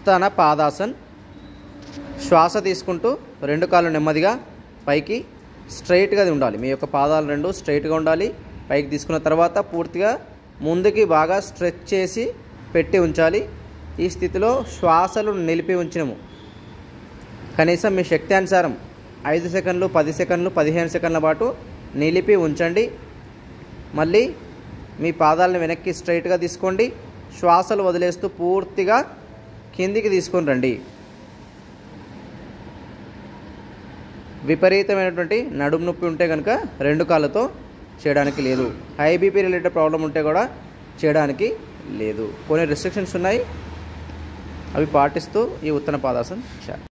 ఉత్తన పాదాసన్. శ్వాస తీసుకుంటూ రెండు కాళ్ళు నెమ్మదిగా పైకి స్ట్రైట్గా ఉండాలి. మీ యొక్క పాదాలు రెండు స్ట్రైట్గా ఉండాలి. పైకి తీసుకున్న తర్వాత పూర్తిగా ముందుకి బాగా స్ట్రెచ్ చేసి పెట్టి ఉంచాలి. ఈ స్థితిలో శ్వాసలు నిలిపి ఉంచినము కనీసం మీ శక్తి అనుసారం 5 సెకండ్లు, 10 సెకండ్లు, 15 సెకండ్ల పాటు నిలిపి ఉంచండి. మళ్ళీ మీ పాదాలను వెనక్కి స్ట్రైట్గా తీసుకోండి. శ్వాసలు వదిలేస్తూ పూర్తిగా కిందికి తీసుకొని రండి. విపరీతమైనటువంటి నడుము నొప్పి ఉంటే కనుక రెండు కాళ్ళతో చేయడానికి లేదు. హై బీపీ రిలేటెడ్ ప్రాబ్లం ఉంటే కూడా చేయడానికి లేదు. కొన్ని రెస్ట్రిక్షన్స్ ఉన్నాయి, అవి పాటిస్తూ ఈ ఉత్తన పాదాసన్ చేయాలి.